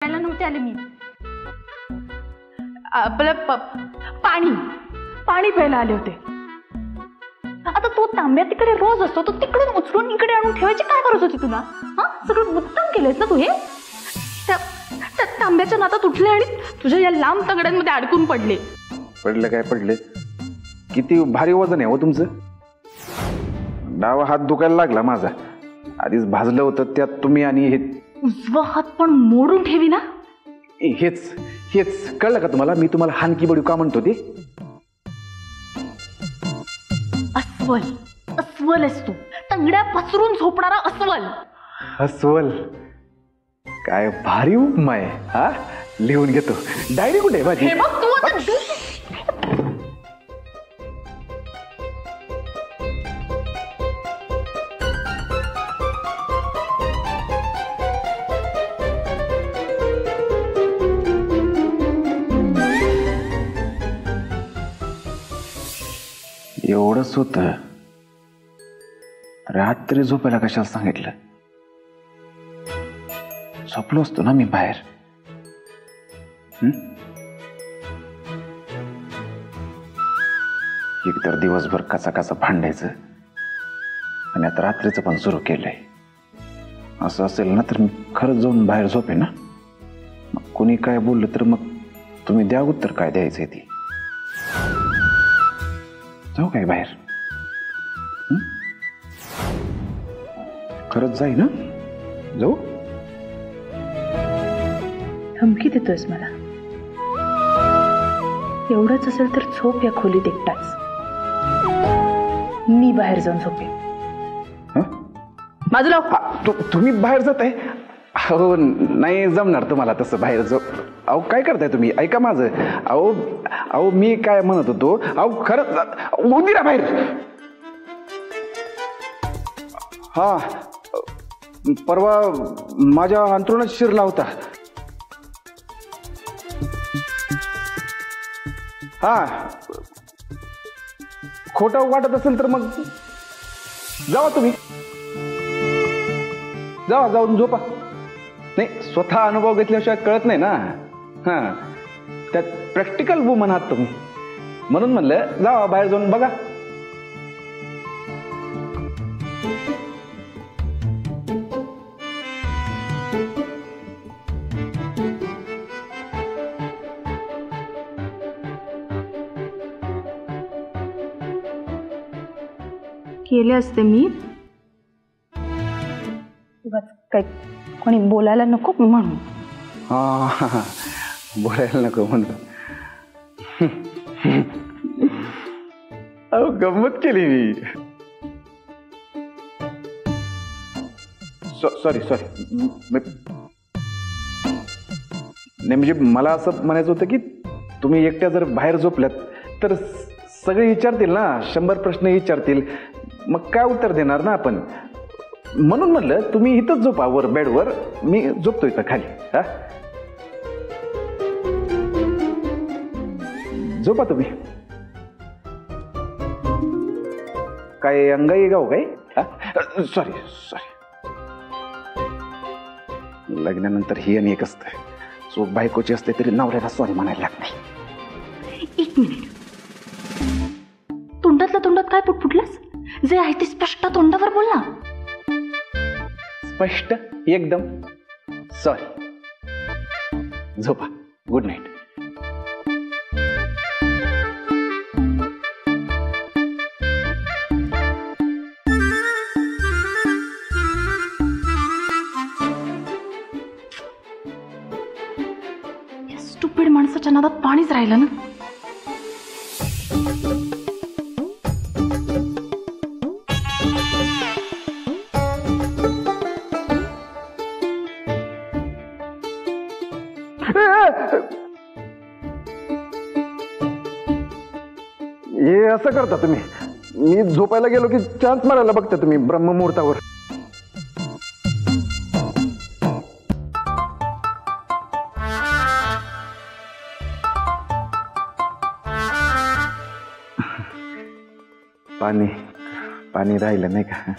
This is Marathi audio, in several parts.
प्यायला नव्हते आले मी. आपलं पाणी पाणी प्यायला आले होते. आता तो तांब्या तिकडे रोज असतो, तो तिकडून उचलून इकडे आणून ठेवायची काय गरज होती तुला? हा, सगळं मुद्दाम केलंयस ना तू हे. त्या तांब्याच्या नातात उठले आणि तुझ्या या लांब तगड्यांमध्ये अडकून पडले. पडले काय पडले? किती भारी वजन आहे हो तुमचं. डावा हात दुखायला लागला माझा. आधीच भाजलं होतं त्यात तुम्ही आणि हे. उजवा हात पण मोडून ठेवी ना. हेच हेच कळलं का तुम्हाला? मी तुम्हाला हानकी बडू का म्हणतो ते? अस्वल अस्वल आहेस तू. तंगड्या पसरून झोपणारा अस्वल. अस्वल काय भारी उपमा आहे हा. लिहून घेतो. डायरी कुठे आहे माझी? हे बघ तू आता एवढंच होत. रात्री झोपायला कशाला सांगितलं? झोपलो असतो ना मी बाहेर. एकतर दिवसभर कसा कसा भांडायचं आणि आता रात्रीचं पण सुरू केलंय. असं असेल ना तर मी खरंच जाऊन बाहेर झोपे ना. मग कोणी काय बोललं तर मग तुम्ही द्या उत्तर काय द्यायचंय ती. जाऊ काय बाहेर? खरंच जाई ना? जाऊ? धमकी देतोयस मला? एवढंच असेल तर झोप या खोलीत एकटाच. मी बाहेर जाऊन झोपेन. बाजूला तुम्ही बाहेर जात आहे? हो नाही जमणार तुम्हाला तसं बाहेर जाऊ. अहो काय करताय तुम्ही? ऐका माझं. अहो अहो मी काय म्हणत होतो. अहो खरंच उंदिरा बाहेर. हा परवा माझ्या अंथरुणात शिरला होता. हा खोटं वाटत असेल तर मग जावा तुम्ही. जावा जाऊन झोपा. नाही स्वतः अनुभव घेतल्याशिवाय कळत नाही ना. हा त्यात प्रॅक्टिकल वुमन आहात तुम्ही म्हणून म्हणलं जावा बाहेर जाऊन बघा. केले असते मी. काही कोणी बोलायला नको म्हणून. हा बोलायला नको म्हणून. अहो गंमत केली मी. सॉरी नाही म्हणजे मला असं म्हणायचं होतं की तुम्ही एकट्या जर बाहेर झोपल्यात तर सगळे विचारतील ना. 100 प्रश्न विचारतील. मग काय उत्तर देणार ना आपण. म्हणून म्हणलं तुम्ही इथंच झोपा वर बेडवर. मी झोपतो इथं खाली. हा झोपा तुम्ही. काय अंगाई गाव काय? सॉरी लग्नानंतर ही आणि एक असतं. चूक बायकोची असते तरी नवऱ्याला सॉरी म्हणायला लागत नाही. 1 मिनिट. तोंडातल्या तोंडात काय पुटपुटलंस? जे आहे ते स्पष्ट तोंडावर बोल ना. स्पष्ट एकदम. सॉरी. झोपा. Good night. या स्टुपिड माणसाच्या नादात पाणीच राहिलं ना. हे असं करता तुम्ही? मी झोपायला गेलो की चान्स मारायला बघता तुम्ही ब्रह्ममुहूर्तावर. पाणी पाणी राहिलं नाही का?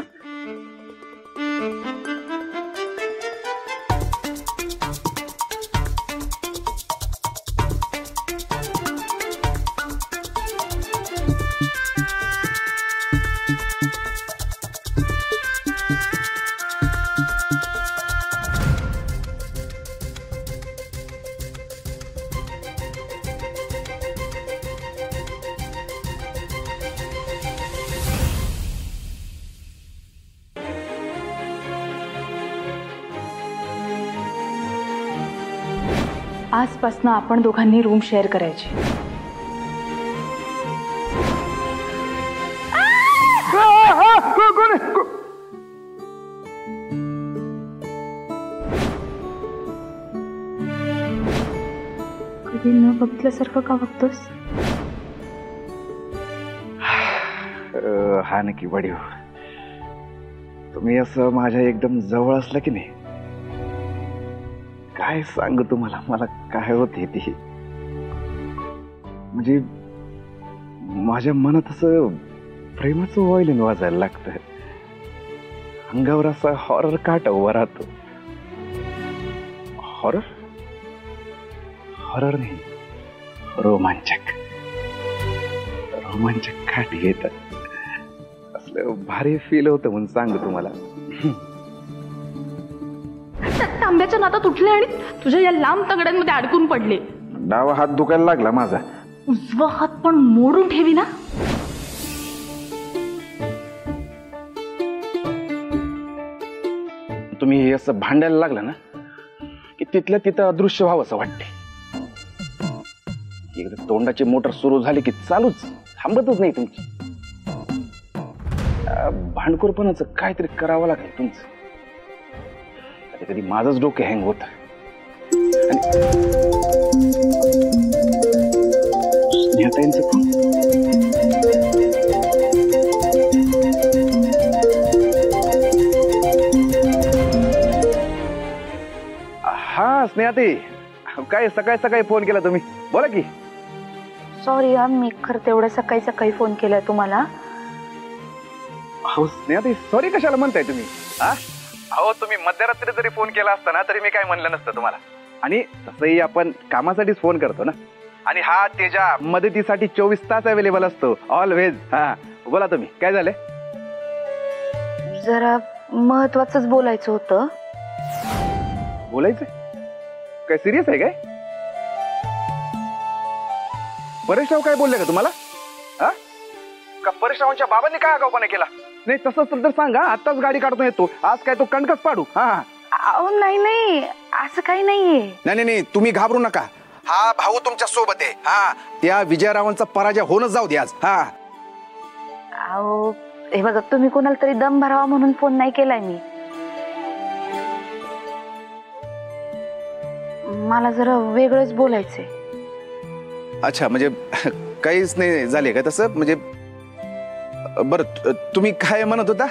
आजपासून आपण दोघांनी रूम शेअर करायची. कधी न बघितल्यासारखं का बघतोस? हा नक्की वडीव, तुम्ही असं माझ्या एकदम जवळ असलं की नाही, काय सांगू तुम्हाला, मला काय होते ती, म्हणजे माझ्या मनात असं प्रेमाचं व्हायलिन वाजायला लागतं. अंगावर असा हॉरर काटा उभा राहतो. हॉरर हॉरर नाही, रोमांचक रोमांचक काट येतात. असलं भारी फील होतं म्हणून सांगू तुम्हाला. तांब्याच्या नातात उठले आणि तुझ्या या लांब तगड्यांमध्ये अडकून पडले. डावा हात दुखायला लागला माझा. उजवा हात पण मोडून ठेवी ना. तुम्ही असं भांडायला लागला ना की तिथल्या तिथं अदृश्य व्हावं असं वाटते. एकदा तोंडाची मोटर सुरू झाली की चालूच, थांबतच नाही तुमची. भांडखोरपणाचं काहीतरी करावं लागेल तुमचं. कधी कधी माझंच डोकं हँग होत. हा स्नेहाताई, काय सकाळी सकाळी फोन केला तुम्ही? बोला की. सॉरी हा, मी खरं तेवढं सकाळी सकाळी फोन केलाय तुम्हाला. हो स्नेहाताई, सॉरी कशाला म्हणताय तुम्ही? अहो तुम्ही मध्यरात्री जरी फोन केला असता ना तरी मी काय म्हणलं नसतं तुम्हाला. आणि तसंही आपण कामासाठीच फोन करतो ना. आणि हा त्याच्या मदतीसाठी 24 तास अवेलेबल असतो, ऑलवेज. हा बोला तुम्ही, काय झालंय? जरा महत्वाचंच बोलायचं होतं. बोलायचं काय? सिरियस आहे काय? परेशराव काय बोलले का तुम्हाला? का परेशरावांच्या बाबांनी काय आगाऊपणा केला? नाही तसं असेल तर सांगा, आताच गाडी काढतो येतो. आज काय तो कणकच पाडू. नाही नाही, असं काही नाहीये. नाही नाही, तुम्ही घाबरू नका. हा भाऊ तुमच्या सोबत आहे. त्या विजयरावांचा पराजय होणच जाऊ दे आज. अहो हे बघा, तुम्ही कोणाला तरी दम भरावा म्हणून फोन नाही केलाय मी. मला जरा वेगळंच बोलायचंय. अच्छा, म्हणजे काहीच नाही झाले का तसं? म्हणजे बरं, तुम्ही काय म्हणत होता?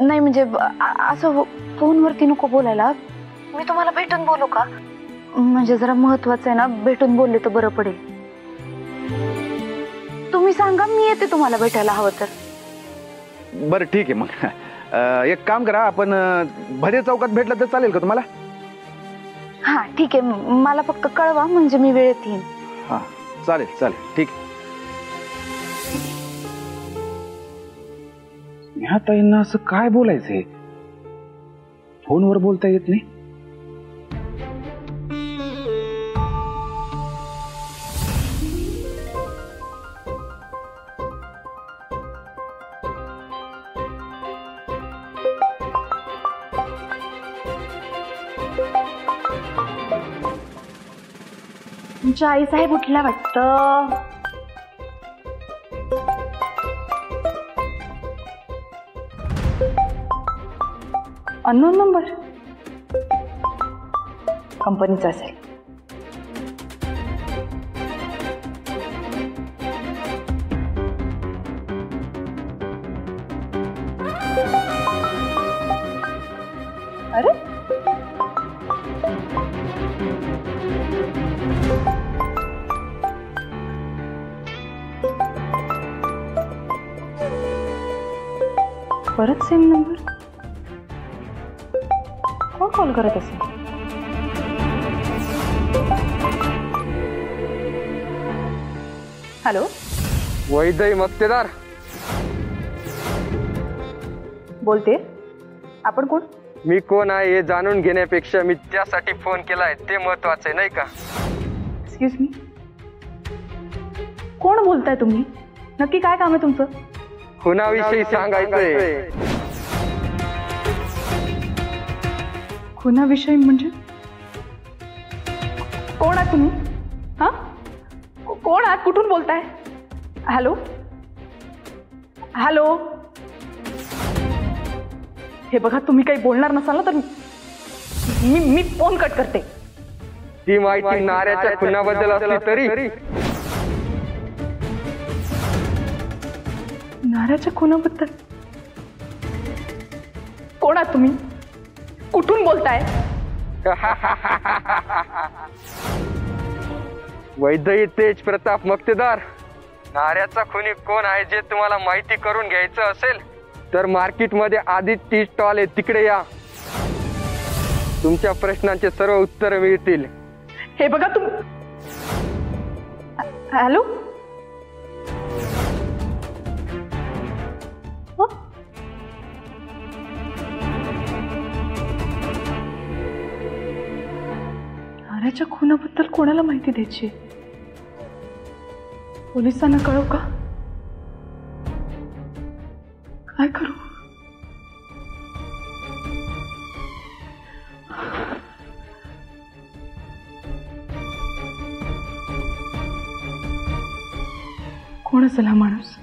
नाही म्हणजे असं फोनवरती नको बोलायला. मी तुम्हाला भेटून बोलू का? म्हणजे जरा महत्वाचं आहे ना, भेटून बोलले तर बरं पडेल. तुम्ही सांगा, मी येते तुम्हाला भेटायला हवं तर. बरं ठीक आहे, मग एक काम करा, आपण भजे चौकात भेटलं तर चालेल का तुम्हाला? हा ठीक आहे, मला फक्त कळवा म्हणजे मी वेळेत येईन. हा चालेल चालेल, ठीक आहे. ह्या ताईंना असं काय बोलायचंय? फोनवर बोलता येत नाही. तुमच्या आई साहेब उठल्या वाटतं. अननोन नंबर, कंपनीचा असेल. अरे परत सेम नंबर. कोण कॉल करत असेल? हॅलो, वैदई मक्तेदार बोलते. आपण कोण? मी कोण आहे हे जाणून घेण्यापेक्षा मी त्यासाठी फोन केलाय ते महत्वाचं आहे, नाही का? एक्सक्यूज मी, कोण बोलताय तुम्ही? नक्की काय काम आहे तुमचं? खुनाविषयी सांगायचंय. खुनाविषयी म्हणजे? आहात तुम्ही? हा, कोण आहात? कुठून बोलताय? Hello hello. हे बघा, तुम्ही काही बोलणार नसाल ना तर मी फोन कट करते. ती माहिती नाऱ्याच्या खुनाबद्दल असली तरी नाऱ्याच्या खुनाबद्दल? कोण आहात तुम्ही? कुठून बोलताय? वैद्यही तेज प्रताप मक्तेदार. नाऱ्याचा खुनी कोण आहे जे तुम्हाला माहिती करून घ्यायचं असेल तर मार्केटमध्ये आदित्य स्टॉल आहे, तिकडे या. तुमच्या प्रश्नांचे सर्व उत्तर मिळतील. हे बघा तुम्ही. हॅलो. नाऱ्याच्या खुनाबद्दल कोणाला माहिती द्यायची? पोलिसांना कळव का? काय करू? कोण असेल हा माणूस?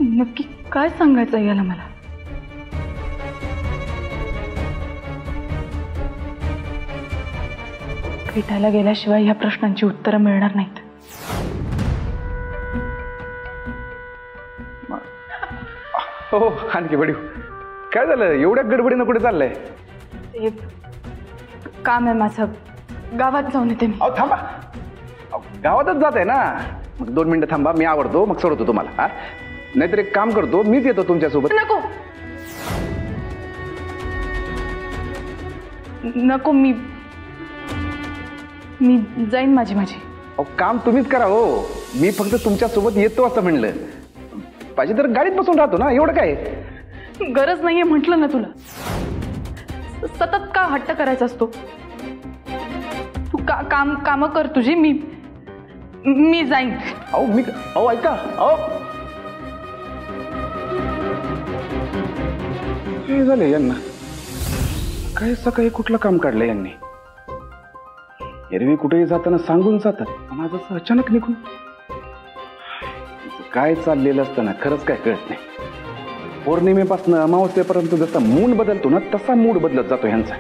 नक्की काय सांगायचं याला मला? भेटायला गेल्याशिवाय ह्या प्रश्नांची उत्तरं मिळणार नाहीत. हो, आणखी बडी काय झालं? एवढ्या गडबडीनं कुठे चाललंय? ते काम आहे माझं, गावात जाऊन येते मी. अहो थांबा, गावातच जात आहे ना. मग 2 मिनिटं थांबा, मी आवडतो मग सोडतो तुम्हाला. हा, नाहीतर एक काम करतो, मीच येतो तुमच्यासोबत. नको नको, मी जाईन माझी. अहो काम तुम्हीच करा हो, मी फक्त तुमच्यासोबत येतो असं म्हणलं. पाहिजे तर गाडीत बसून राहतो ना, एवढं काय? गरज नाहीये म्हटलं ना तुला. सतत का हट्ट करायचा असतो? तू काम कर तुझी, मी जाईन. अहो ऐका, अहो काय झालं यांना? काय सकाळी कुठलं काम काढलं यांनी? एरवी कुठेही जाताना सांगून जातात, पण आज असं अचानक निघून काय चाललेलं असताना खरंच काय कळत नाही. पौर्णिमेपासून अमावस्येपर्यंत जसा मूड बदलतो ना, तसा मूड बदलत जातो यांचा.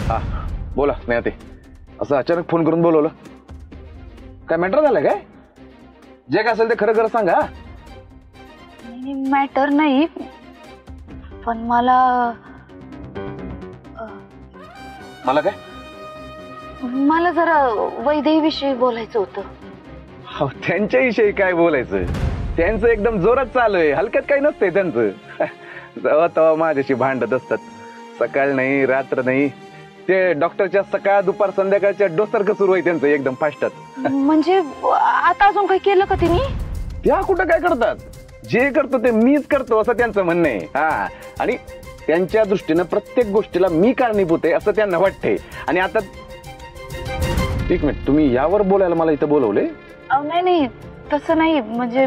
हा बोला स्नेहते, असं अचानक फोन करून बोलवलं? काय मॅटर झालं काय? जे काय असेल ते खरं खरं सांगा. मॅटर नाही, पण मला जरा वैदेहीविषयी बोलायचं होतं. त्यांच्याविषयी काय बोलायचं? त्यांचं एकदम जोरात चालू आहे, हलक्यात काही नसतंय त्यांचं. तेव्हा तेव्हा माझ्याशी भांडत असतात, सकाळ नाही रात्र नाही. ते डॉक्टरच्या सकाळ दुपार संध्याकाळच्या डोससारखं सुरू आहे त्यांचं, एकदम फास्टात. म्हणजे आता अजून काही केलं का तिने? त्या कुठं काय करतात? जे करतो ते मीच करतो असं त्यांचं म्हणणं आहे. हा, आणि त्यांच्या दृष्टीनं प्रत्येक गोष्टीला मी कारणीभूत आहे असं त्यांना वाटतंय. आणि आता एक मिनिट, तुम्ही यावर बोलायला मला इथं बोलवले? नाही तसं नाही, म्हणजे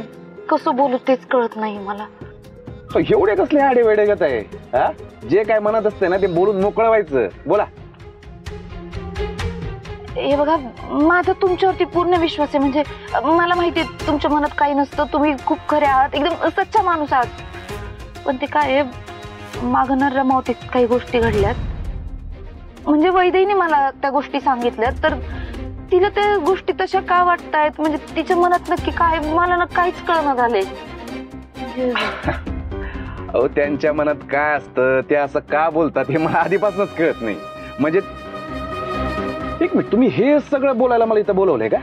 कसं बोलू तेच कळत नाही मला. एवढे कसले आडे वेडे घेत आहे? हा, जे काय मनात असते ना ते बोलून मोकळं व्हायचं. बोला. हे बघा, माझा तुमच्यावरती पूर्ण विश्वास आहे. म्हणजे मला माहिती आहे तुमच्या मनात काही नसतं, तुम्ही खूप खरे आहात, एकदम सच्चा माणूस आहात. पण ते काय मागं न रमावतीत काही गोष्टी घडल्यात. म्हणजे वैदेहीने मला त्या गोष्टी सांगितल्यात, तर तिला त्या गोष्टी तशा का वाटतायत, म्हणजे तिच्या मनात नक्की काय, मला ना काहीच कळना झालंय. अहो त्यांच्या मनात काय असतं, ते असं का बोलतात हे मला आधीपासूनच कळत नाही. म्हणजे एक मिनिट, तुम्ही हे सगळं बोलायला मला इथं बोलवलंय का?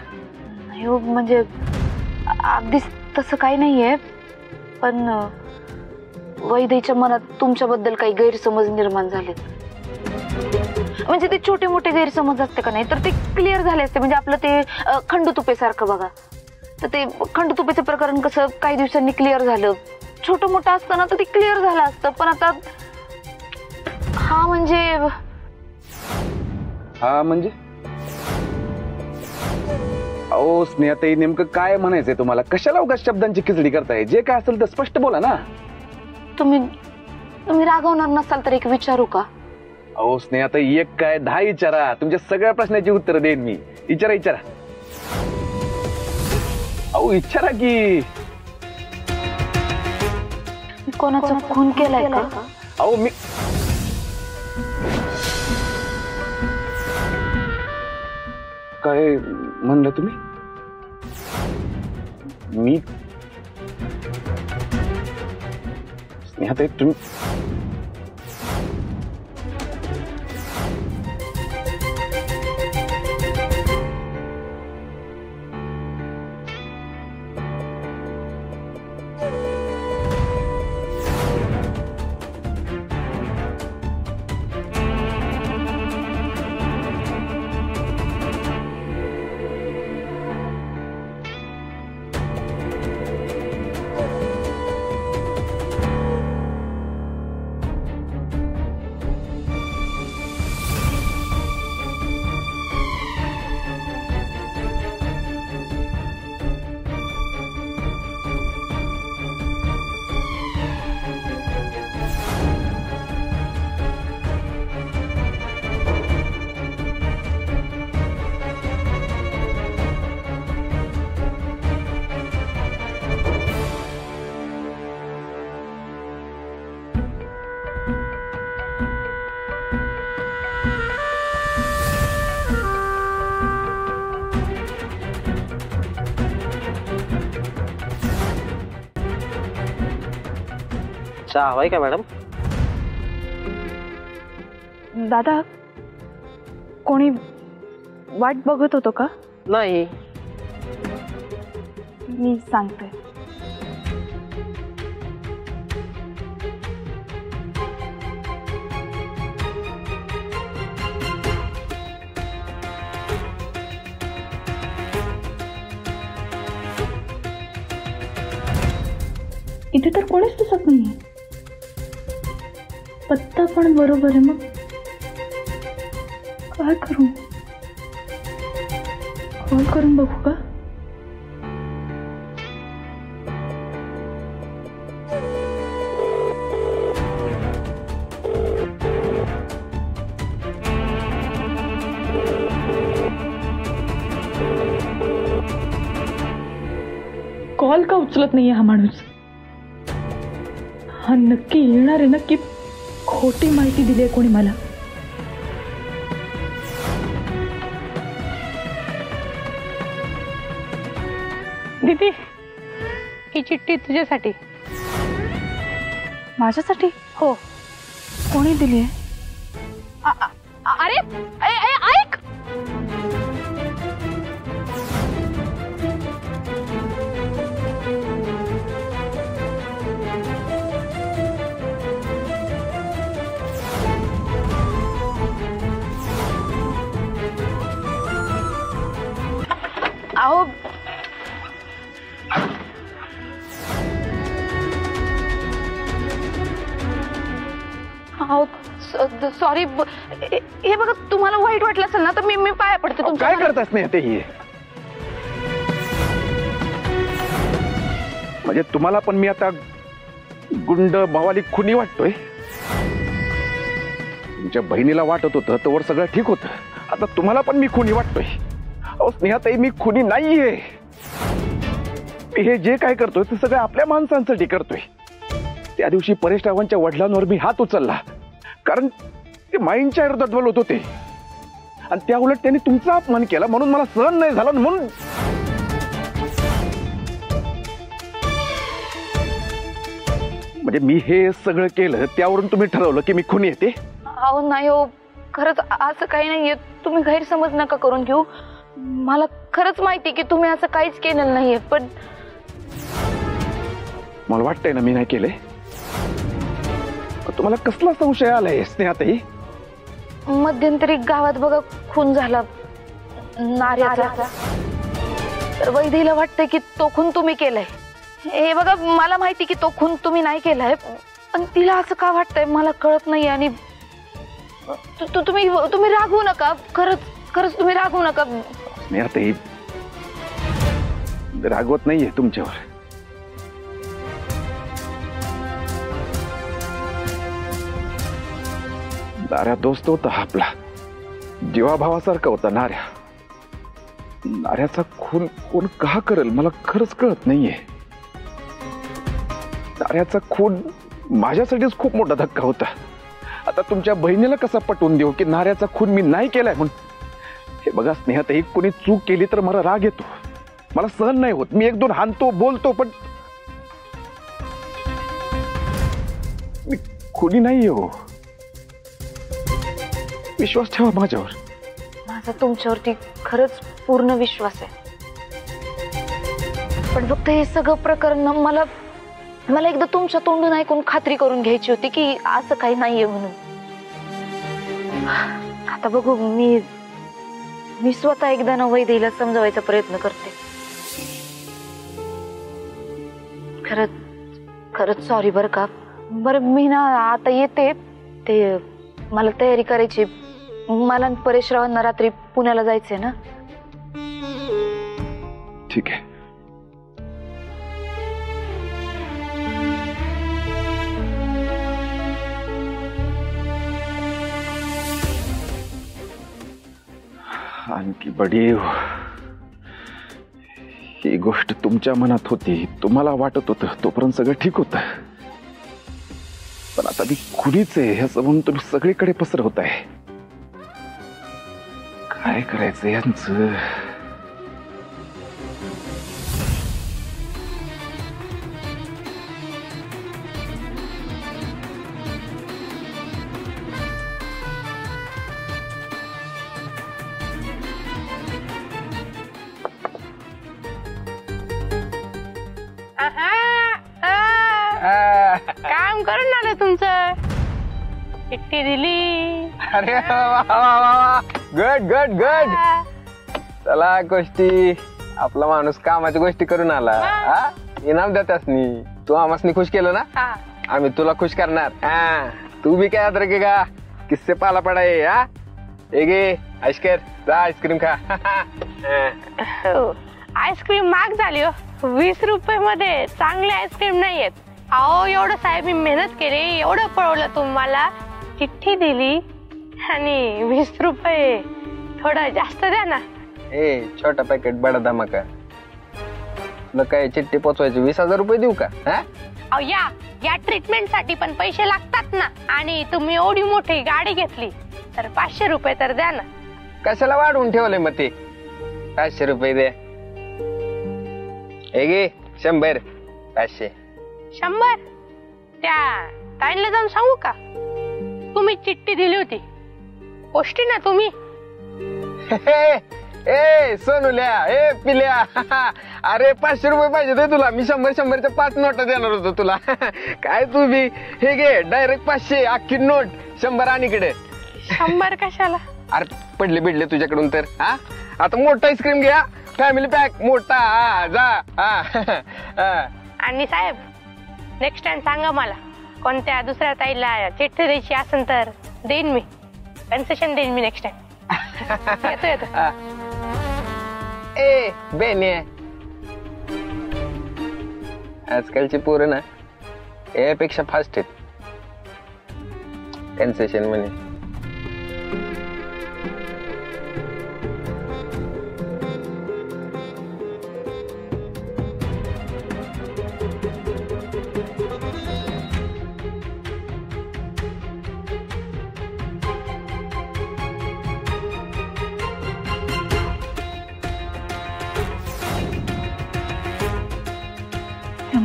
म्हणजे अगदीच तसं काही नाहीये, पण वैदेहीच्या मनात तुमच्याबद्दल काही गैरसमज निर्माण झाले. म्हणजे ते छोटे मोठे गैरसमज असते का नाही, तर ते क्लिअर झाले असते. म्हणजे आपलं ते खंडुतुपे सारखं बघा, तर ते खंडुतुपेचं प्रकरण कसं काही दिवसांनी क्लिअर झालं. छोटं मोठं असतं ना तर ते क्लिअर झालं असतं, पण आता हा म्हणजे अहो स्नेहाताई, नेमकं काय म्हणायचंय तुम्हाला? कशाला उगाच शब्दांची खिचडी करताय? जे काय असेल तर स्पष्ट बोला ना. तुम्ही रागवणार नसाल तर एक विचारू का? अहो स्नेहाताई, एक काय 10 विचारा, तुमच्या सगळ्या प्रश्नाची उत्तर देईन मी. विचारा. अहो विचारा की. कोणाचा खून केलाय का? अहो मी काय म्हणलं तुम्ही? मी स्नेहाताई तुम्ही चहा हवाय का मॅडम? दादा, कोणी वाट बघत होतो का? नाही. मी सांगते. इथे तर कोणीच दिसत नाहीये. पत्ता पण बरोबर आहे. मग काय करू? कॉल करून बघू का? कॉल का उचलत नाहीये हा माणूस? हा नक्की येणार आहे. नक्की खोटी माहिती दिली आहे कोणी मला. दीदी, ही चिठ्ठी तुझ्यासाठी. माझ्यासाठी? हो. कोणी दिली आहे? अरे ऐक. अहो सॉरी. हे बघा, तुम्हाला वाईट वाटलं असेल ना तर मी पाया पडते तुमच्या. काय करतास स्नेहाताई? ही म्हणजे तुम्हाला पण मी आता गुंड भवाली खुनी वाटतोय? तुमच्या बहिणीला वाटत होतं तर सगळं ठीक होतं. आता तुम्हाला पण मी खुनी वाटतोय? अहो स्नेहाताई, मी खुनी नाहीये. मी हे जे काय करतोय ते सगळं आपल्या माणसांसाठी करतोय. त्या दिवशी परेश रावांच्या वडिलांवर मी हात उचलला कारण ते माईंच्या विरोधात बोलत होते आणि त्या उलट त्यांनी तुमचा अपमान केला म्हणून मला सहन नाही झाला. म्हणून म्हणजे मी हे सगळं केलं त्यावरून तुम्ही ठरवलं की मी खुनी येते? अहो नाही हो, खरंच असं काही नाहीये. तुम्ही गैरसमज नका करून घेऊ. मला खरंच माहिती की तुम्ही असं काहीच केलेलं नाहीये. पण मला वाटतंय ना मी नाही केले. तुम्हाला कसला संशय आलाय स्नेहाताई? मध्यंतरी गावात बघा खून झाला नार्याचा. तर वैदेहीला वाटतंय की तो खून तुम्ही केलाय. हे बघा, मला माहिती की तो खून तुम्ही नाही केलाय, पण तिला असं का वाटतंय मला कळत नाही. आणि तुम्ही रागवू नका. खरंच तुम्ही रागवू नका. स्नेहाताई, रागवत नाहीये तुमच्यावर. नाऱ्या दोस्त होता आपला, जीवाभावासारखा होता नाऱ्या. नाऱ्याचा खून कोण का करेल मला खरंच कळत नाहीये. नाऱ्याचा खून माझ्यासाठीच खूप मोठा धक्का होता. आता तुमच्या बहिणीला कसा पटवून देऊ की नाऱ्याचा खून मी नाही केलाय म्हणून. हे बघा स्नेहाताई, कोणी चूक केली तर मला राग येतो, मला सहन नाही होत. मी एक दोन हाणतो बोलतो, पण मी खुनी नाहीये हो. विश्वास ठेवा माझ्यावर. माझा तुमच्यावरती खरंच पूर्ण विश्वास आहे. पण फक्त हे सगळं प्रकरण ना मला एकदा तुमच्या तोंडून ऐकून खात्री करून घ्यायची होती की असं काही नाहीये म्हणून. आता बघू, मी स्वतः एकदा ना वैदेहीला समजवायचा प्रयत्न करते. खरंच सॉरी बरं का. बरं मी ना आता येते. ते मला तयारी करायची. मला आणि परेशरावांना रात्री पुण्याला जायचंय ना. ठीक आहे. आणखी बडीव, ही गोष्ट तुमच्या मनात होती, तुम्हाला वाटत होतं तोपर्यंत सगळं ठीक होतं. पण आता मी खुलीच आहे ह्याचं म्हणून तुम्ही सगळीकडे पसरवताय. काय करायचं यांचं? काम करून आलं तुमचं. चिठ्ठी दिली. अरे वा, गुड गुड गुड. चला गोष्टी, आपला माणूस कामाच्या गोष्टी करून आला. हा, इनाम देतासनी. तू आम्हासनी खुश केलं ना, आम्ही तुला खुश करणार. हा, तू भी काय अदरक का किससे पाला पडाय. हा, गे आईस्कर, जा आईस्क्रीम खा. आईस्क्रीम महाग झाली हो. 20 रुपये मध्ये चांगले आईस्क्रीम नाहीयेत. अहो, एवढं साहेब मी मेहनत केली, एवढं पळवलं तुम्हाला, चिठ्ठी दिली आणि 20 रुपये थोडं जास्त द्या ना. ए, छोटा पॅकेट बडा धमाका. तुला काय चिठ्ठी पोचवायची 20,000 रुपये देऊ का? अहो, या ट्रीटमेंट साठी पण पैसे लागतात ना. आणि तुम्ही एवढी मोठी गाडी घेतली तर 500 रुपये तर द्या ना. कशाला वाढवून ठेवलंय मग ते? 500 रुपये दे. गे 100, 500. 100? त्या ताईंना जाऊन सांगू का तुम्ही चिठ्ठी दिली होती? पोस्टी ना तुम्ही. ए सोनुल्या, ए पिल्या, अरे 500 रुपये पाहिजे ते तुला. मी 100-100च्या 5 नोटा देणार होतो तुला. काय तू बी, हे घे डायरेक्ट 500 अख्खी नोट. 100 आणि इकडे. 100 कशाला? अरे पडले बिडले तुझ्याकडून तर. हा, आता मोठा आईस्क्रीम घ्या, फॅमिली पॅक मोठा. जा. आणि साहेब, नेक्स्ट टाइम सांगा मला, कोणत्या दुसऱ्या ताईला चिठ्ठी द्यायची असेल तर देईन मी. कन्सेशन देईन मी नेक्स्ट टाइम. येतो. ए बेने, आजकालची पोरं ना यापेक्षा फास्ट आहेत कन्सेशन म्हणे.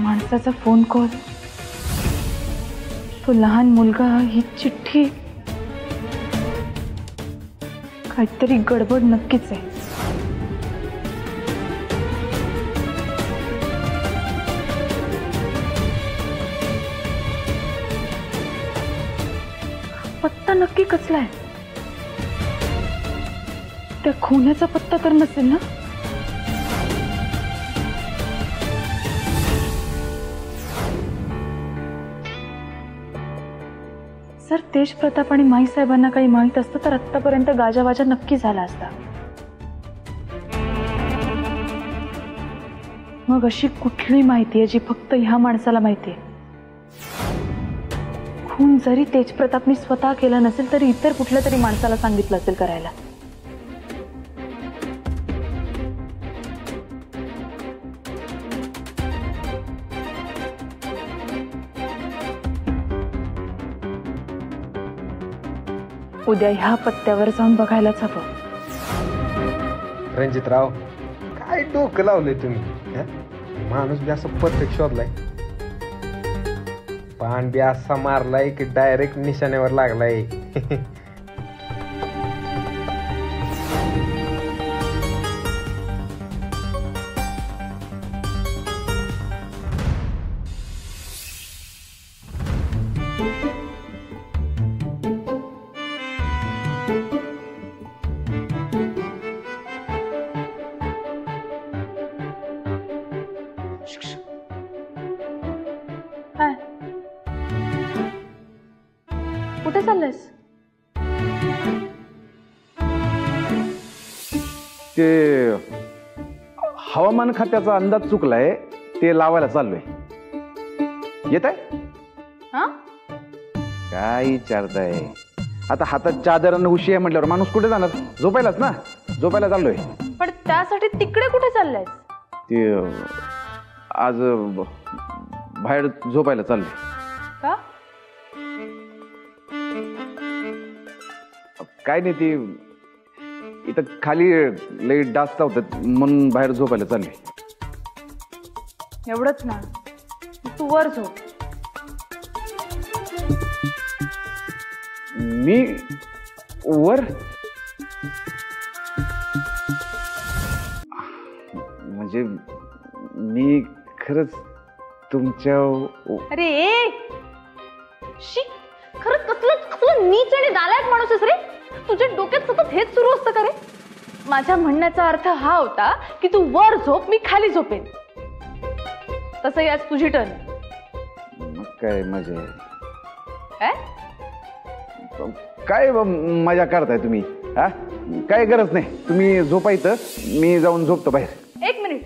माणसाचा फोन कॉल, तो लहान मुलगा, ही चिठ्ठी, काहीतरी गडबड नक्कीच आहे. पत्ता नक्की कसला आहे? त्या खुन्याचा पत्ता तर नसेल ना? सर, तेज प्रताप आणि माई साहेबांना काही माहित असतं तर आतापर्यंत गाजावाजा नक्की झाला असता. मग अशी कुठली माहिती आहे जी फक्त ह्या माणसाला माहिती आहे? खून जरी तेजप्रतापनी स्वतः केला नसेल तरी इतर कुठल्या तरी माणसाला सांगितलं असेल करायला. उद्या ह्या पत्त्यावर जाऊन बघायलाच हवं. रणजितराव, काय डोकं लावलंय तुम्ही? हं? माणूस बी असं परफेक्ट शोधलाय, पान बी असा मारलाय की डायरेक्ट निशाण्यावर लागलाय. काय कुठे चाललंयस? ते हवामान खात्याचा अंदाज चुकलाय, ते लावायला चाललोय. येत आहे? हा काय विचारताय? आता हातात चादर आणि उशी आहे म्हटल्यावर माणूस कुठे जाणार? झोपायलाच ना. झोपायला चाललोय. पण त्यासाठी तिकडे कुठे चाललंयस? ते आज बाहेर झोपायला चाललोय. का? काय नाही, ती इथं खाली लई डास चावतात म्हणून बाहेर झोपायला चाललोय. एवढंच ना, तू वर झोप. मी वर? म्हणजे मी खरंच तुमच्या अरे शी, खरंच कसलं नीच आणि नालायक माणूस आहेस रे. तुझ्या डोक्यात सतत हेच सुरू असतं का रे? माझ्या म्हणण्याचा अर्थ हा होता की तू वर झोप, मी खाली झोपेन. तसंही आज तुझी टर्न. मग काय मजा आहे? काय काय मजा करताय तुम्ही? हा, काय गरज नाही. तुम्ही झोपायचं, मी जाऊन झोपतो बाहेर. एक मिनिट,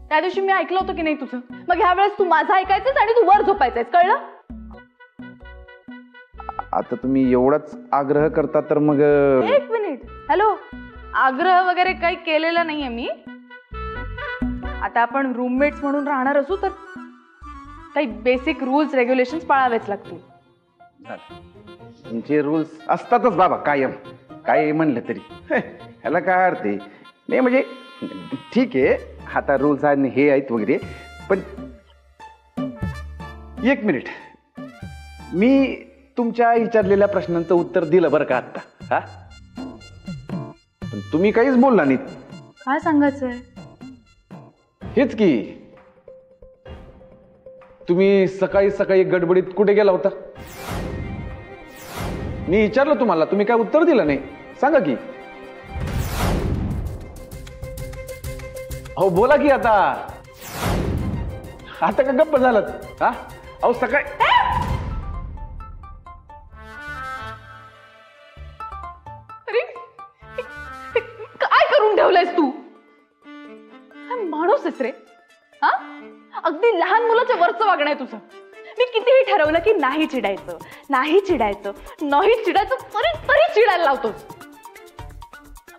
त्या दिवशी मी ऐकलं होतं की नाही तुझं? मग ह्या वेळेस तू माझं ऐकायचंस आणि तू वर झोपायचंय, कळलं? आता तुम्ही एवढाच आग्रह करता तर मग एक मिनिट. हॅलो, आग्रह वगैरे काही केलेला नाहीये मी. आता आपण रूममेट्स म्हणून राहणार असू तर काही बेसिक रूल्स रेग्युलेशन्स पाळावेच लागतील. तुमचे रूल्स असतातच बाबा कायम. काय म्हणलं तरी ह्याला काय अर्थ आहे? नाही म्हणजे ठीक आहे, आता रूल्स आणि हे आहेत वगैरे, पण एक मिनिट, मी तुमच्या विचारलेल्या प्रश्नांचं उत्तर दिलं बरं का आत्ता. हा, पण तुम्ही काहीच बोलला नाहीत. काय सांगायचंय? हेच की, तुम्ही सकाळी सकाळी गडबडीत कुठे गेला होता? मी विचारलं तुम्हाला, तुम्ही काय उत्तर दिलं नाही. सांगा की. अहो बोला की आता. आता का गप्प झालात? हा, अहो सकाळी काय करून ठेवलंयस तू? काय माणूस आहेस रे? हा, अगदी लहान मुलाच्या वरचं वागणं आहे तुझं. मी कितीही ठरवलं की नाही चिडायचं, नाही चिडायचं, नाही चिडायचं, तरी तरी चिडायला लावतोस.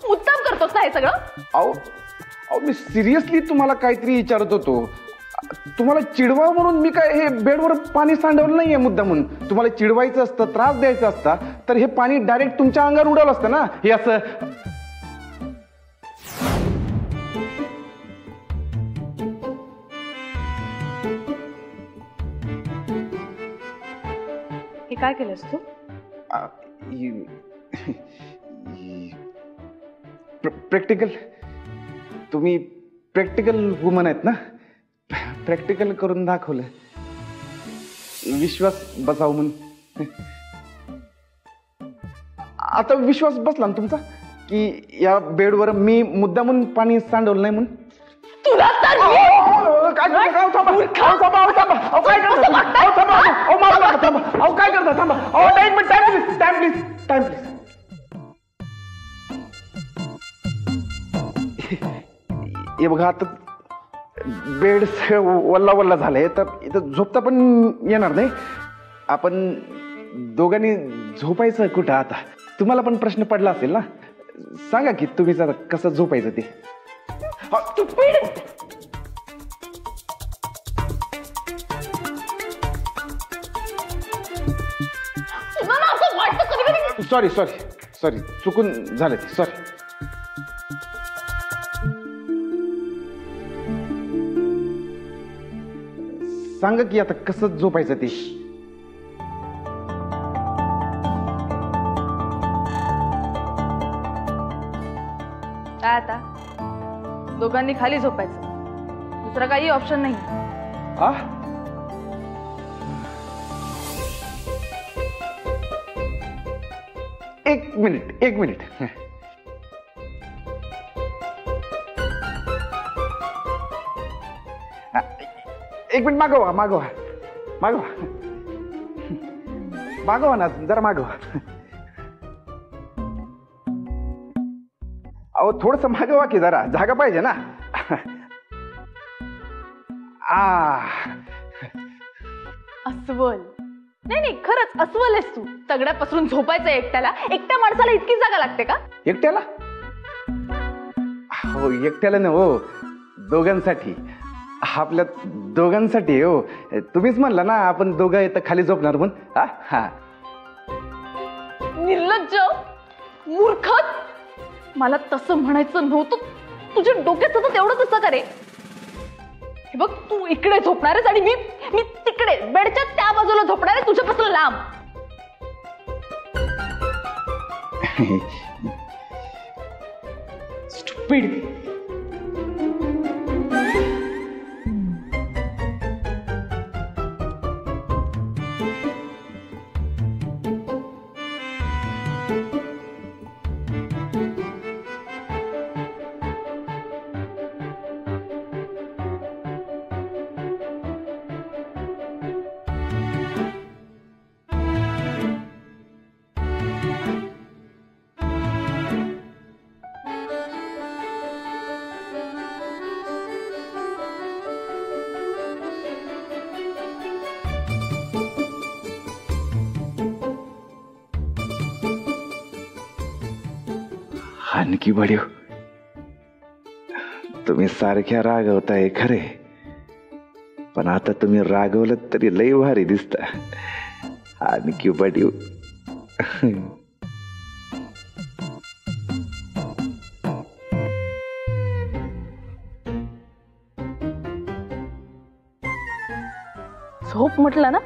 मुद्दाम करतोस ना हे सगळं? अहो अहो मी सिरियसली तुम्हाला काहीतरी विचारत होतो. तुम्हाला चिडवा म्हणून मी काय हे बेडवर पाणी सांडवलं नाहीये मुद्दा म्हणून. तुम्हाला चिडवायचं असतं, त्रास द्यायचा असता तर हे पाणी डायरेक्ट तुमच्या अंगावर उडवलं असतं ना. हे असं हे काय केलंस तू? प्रॅक्टिकल. तुम्ही प्रॅक्टिकल वुमन आहेत ना, प्रॅक्टिकल करून दाखवलं. विश्वास बसाव म्हणून. आता विश्वास बसला ना तुमचा की या बेडवर मी मुद्दा म्हणून पाणी सांडवलं नाही म्हणून? तुला तर काय करता? थांबा. Time please. हे बघा, आता बेड वल्ला वल्ला झालंय तर इथं झोपता पण येणार नाही. आपण दोघांनी झोपायचं कुठं आता? तुम्हाला पण प्रश्न पडला असेल ना. सांगा की तुम्ही जरा कसं झोपायचं ते. सॉरी सॉरी सॉरी चुकून झालं ते. सॉरी. सांगा की आता कसं झोपायचं ते. काय आता दोघांनी खाली झोपायचं, दुसरा काही ऑप्शन नाही. आ? एक मिनिट एक मिनिट. एक मिनिट मागवा मागवा मागवा मागवा ना जरा मागवा. अहो थोडस मागवा की जरा जागा पाहिजे ना. अस्वल. नाही नाही खरंच अस्वल आहेस तू. तगड्यापासून झोपायचं एकट्याला. एकट्या माणसाला इतकी जागा लागते का? एकट्याला? हो एकट्याला ना हो, दोघांसाठी. आपल्या दोघांसाठी हो. तुम्हीच म्हणला ना आपण दोघं इथं खाली झोपणार म्हणून. हा हा. निर्लज्ज मूर्ख. मला तसं म्हणायचं नव्हतं. तुझ्या डोक्यात सतत एवढं कसं करे? हे बघ तू इकडे झोपणार आहेस आणि मी तिकडे बेडच्या त्या बाजूला झोपणार आहे तुझ्यापासून लांब. स्टुपिड. आणखी बढीव तुम्ही सारख्या रागवताय खरे, पण आता तुम्ही रागवलं तरी लई भारी दिसत. आणखी बढीव. झोप म्हटलं ना